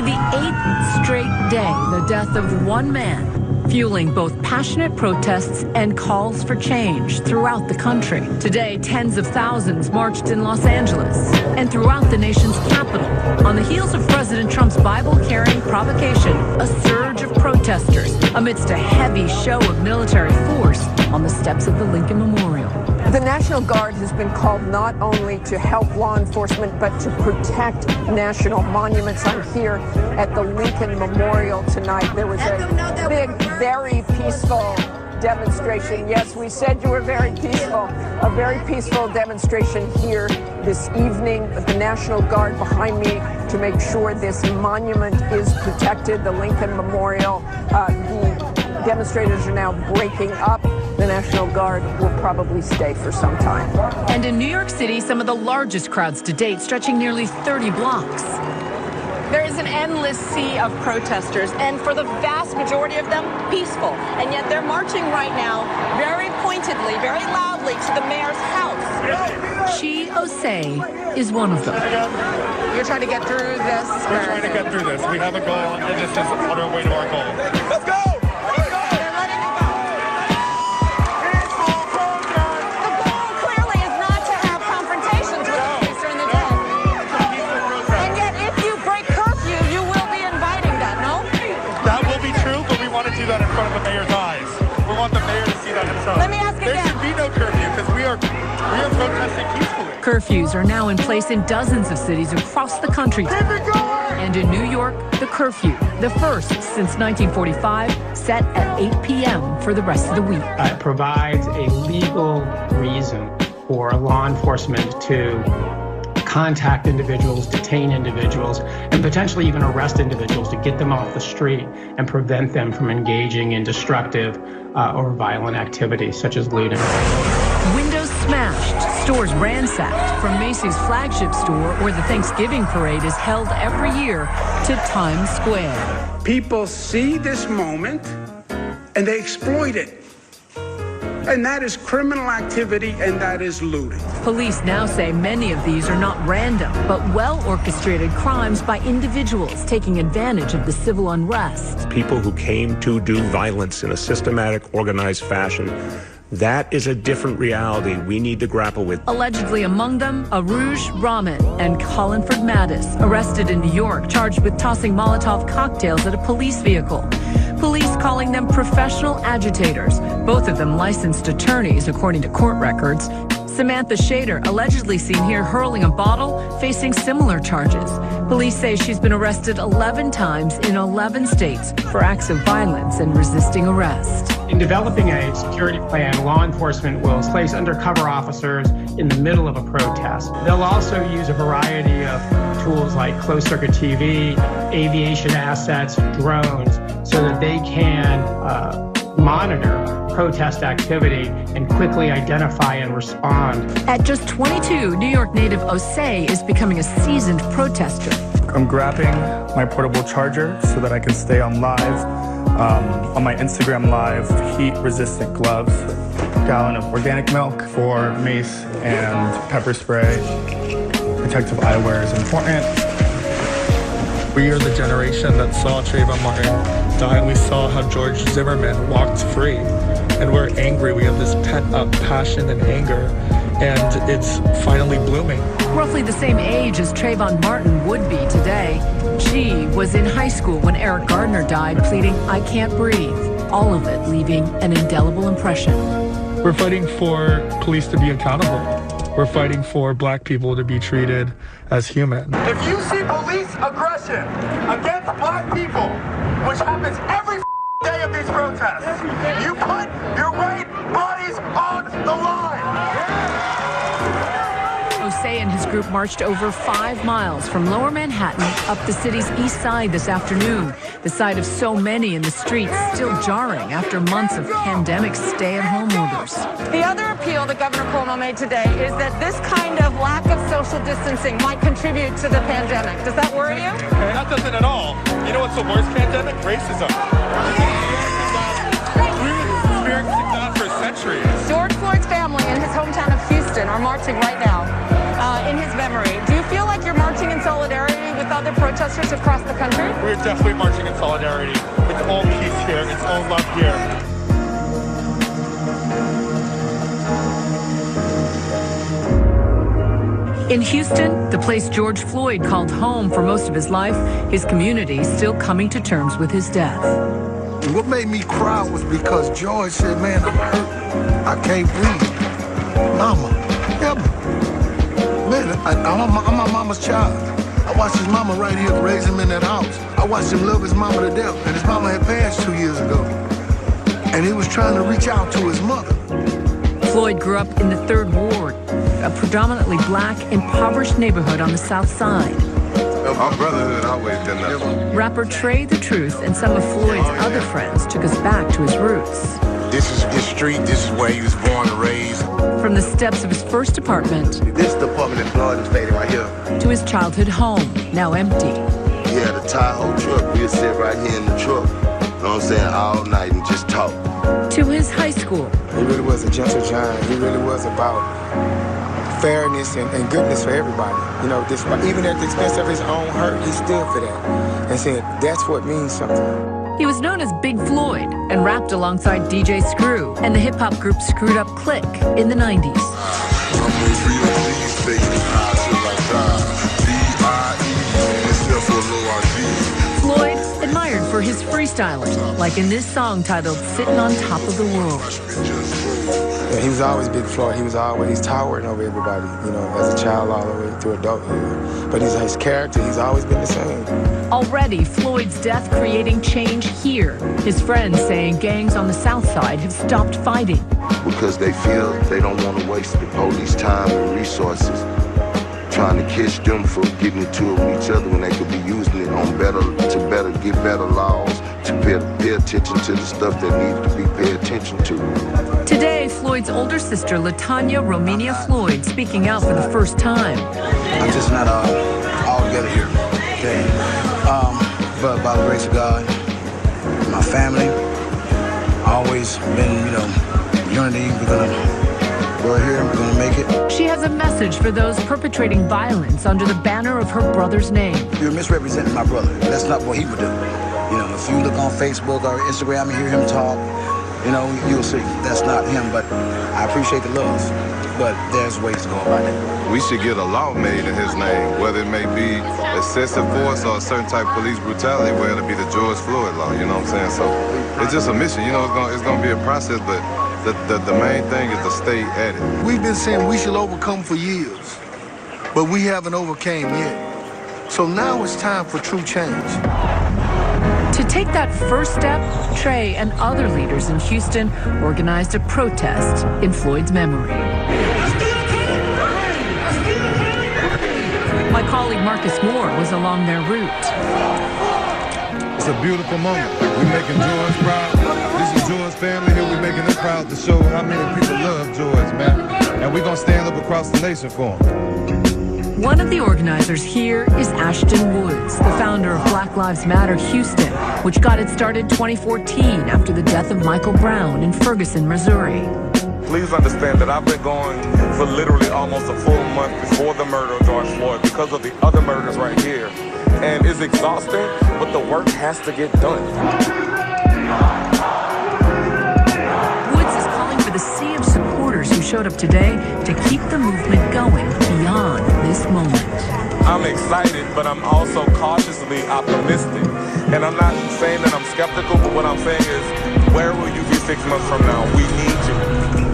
For the 8th straight day, the death of one man, fueling both passionate protests and calls for change throughout the country. Today, tens of thousands marched in Los Angeles and throughout the nation's capital. On the heels of President Trump's Bible-carrying provocation, a surge of protesters amidst a heavy show of military force on the steps of the Lincoln Memorial. The National Guard has been called not only to help law enforcement, but to protect national monuments. I'm here at the Lincoln Memorial tonight. There was a big, very peaceful demonstration. Yes, we said you were very peaceful. A very peaceful demonstration here this evening. The National Guard behind me to make sure this monument is protected, the Lincoln Memorial. The demonstrators are now breaking up. The National Guard will probably stay for some time. And in New York City, some of the largest crowds to date, stretching nearly 30 blocks. There is an endless sea of protesters, and for the vast majority of them, peaceful. And yet they're marching right now very pointedly, very loudly to the mayor's house. Chi Osei is one of them. You're trying to get through this? We're trying to get through this. We have a goal, and this is on our way to our goal. Let's go! That in front of the mayor's eyes. We want the mayor to see that himself. Let me ask again. There should be no curfew because we are protesting peacefully. Curfews are now in place in dozens of cities across the country. And in New York, the curfew, the first since 1945, set at 8 p.m. for the rest of the week. It provides a legal reason for law enforcement to contact individuals, detain individuals, and potentially even arrest individuals to get them off the street and prevent them from engaging in destructive or violent activities such as looting. Windows smashed, stores ransacked, from Macy's flagship store where the Thanksgiving parade is held every year to Times Square. People see this moment and they exploit it. And that is criminal activity, and that is looting. Police now say many of these are not random, but well-orchestrated crimes by individuals taking advantage of the civil unrest. People who came to do violence in a systematic, organized fashion. That is a different reality we need to grapple with. Allegedly among them, Aruj Rahman and Collinford Mattis, arrested in New York, charged with tossing Molotov cocktails at a police vehicle. Police calling them professional agitators, both of them licensed attorneys, according to court records. Samantha Shader, allegedly seen here hurling a bottle, facing similar charges. Police say she's been arrested 11 times in 11 states for acts of violence and resisting arrest. In developing a security plan, law enforcement will place undercover officers in the middle of a protest. They'll also use a variety of tools like closed-circuit TV, aviation assets, drones, so that they can monitor protest activity and quickly identify and respond. At just 22, New York native Osei is becoming a seasoned protester. I'm grabbing my portable charger so that I can stay on live. On my Instagram live, heat-resistant gloves, a gallon of organic milk for mace and pepper spray. Protective eyewear is important. We are the generation that saw Trayvon Martin die, and we saw how George Zimmerman walked free. And we're angry. We have this pent-up passion and anger, and it's finally blooming. Roughly the same age as Trayvon Martin would be today, she was in high school when Eric Gardner died, pleading, "I can't breathe." All of it leaving an indelible impression. We're fighting for police to be accountable. We're fighting for black people to be treated as human. If you see police aggression against black people, which happens every day of these protests, you put your white bodies on the line. Osei and his group marched over 5 miles from Lower Manhattan up the city's east side this afternoon, the sight of so many in the streets still jarring after months of pandemic stay-at-home orders. The other appeal that Governor Cuomo made today is that this kind of lack of social distancing might contribute to the pandemic. Does that worry you? That doesn't at all. You know what's the worst pandemic? Racism. We've been experiencing that for centuries. George Floyd's family in his hometown of Houston are marching right now. in his memory. Do you feel like you're marching in solidarity with other protesters across the country? We're definitely marching in solidarity. It's all peace here. It's all love here. In Houston, the place George Floyd called home for most of his life, his community still coming to terms with his death. What made me cry was because George said, man, I'm hurt. I can't breathe. Mama, help me. Man, I'm my mama's child. I watched his mama right here raise him in that house. I watched him love his mama to death, and his mama had passed 2 years ago. And he was trying to reach out to his mother. Floyd grew up in the 3rd Ward, a predominantly black, impoverished neighborhood on the South Side. Our brotherhood always been that. Rapper Trey the Truth and some of Floyd's other friends took us back to his roots. This is his street. This is where he was born and raised. From the steps of his first apartment. This is the apartment that Floyd is staying right here. To his childhood home, now empty. He had a Tahoe truck. We'd sit right here in the truck, you know what I'm saying, all night and just talk. To his high school. He really was a gentle giant. He really was about fairness and goodness for everybody. You know, even at the expense of his own hurt, he stood for that and said, that's what means something. He was known as Big Floyd and rapped alongside DJ Screw and the hip-hop group Screwed Up Click in the 90s. Floyd admired for his freestyling, like in this song titled Sitting on Top of the World. Yeah, he was always Big Floyd. He was always towering over everybody, you know, as a child all the way through adulthood. But his character, he's always been the same. Already, Floyd's death creating change here. His friends saying gangs on the South Side have stopped fighting. Because they feel they don't want to waste the police time and resources trying to catch them for getting into it with each other when they could be using it on get better laws, to pay attention to the stuff that needs to be paid attention to. Today, Floyd's older sister, LaTanya Romania Floyd, speaking out for the first time. I'm just not all together here, okay? But by the grace of God, my family, always been, you know, unity. We're here, we're gonna make it. She has a message for those perpetrating violence under the banner of her brother's name. You're misrepresenting my brother. That's not what he would do. You know, if you look on Facebook or Instagram and hear him talk, you know, you'll see that's not him, but I appreciate the love. But there's ways to go about it. We should get a law made in his name, whether it may be excessive force or a certain type of police brutality, where it'll be the George Floyd law, you know what I'm saying? So it's just a mission, you know, it's gonna be a process, but the main thing is to stay at it. We've been saying we should overcome for years, but we haven't overcame yet. So now it's time for true change. To take that first step, Trey and other leaders in Houston organized a protest in Floyd's memory. My colleague Marcus Moore was along their route. It's a beautiful moment. We're making George proud. This is George's family here. We're making them proud to show how many people love George, man. And we're going to stand up across the nation for him. One of the organizers here is Ashton Woods, the founder of Black Lives Matter Houston, which got it started 2014 after the death of Michael Brown in Ferguson, Missouri. Please understand that I've been going for literally almost a full month before the murder of George Floyd because of the other murders right here. And it's exhausting, but the work has to get done. Woods is calling for the sea of supporters who showed up today to keep the movement going beyond this moment. I'm excited, but I'm also cautiously optimistic. And I'm not saying that I'm skeptical, but what I'm saying is, where will you be 6 months from now? We need you.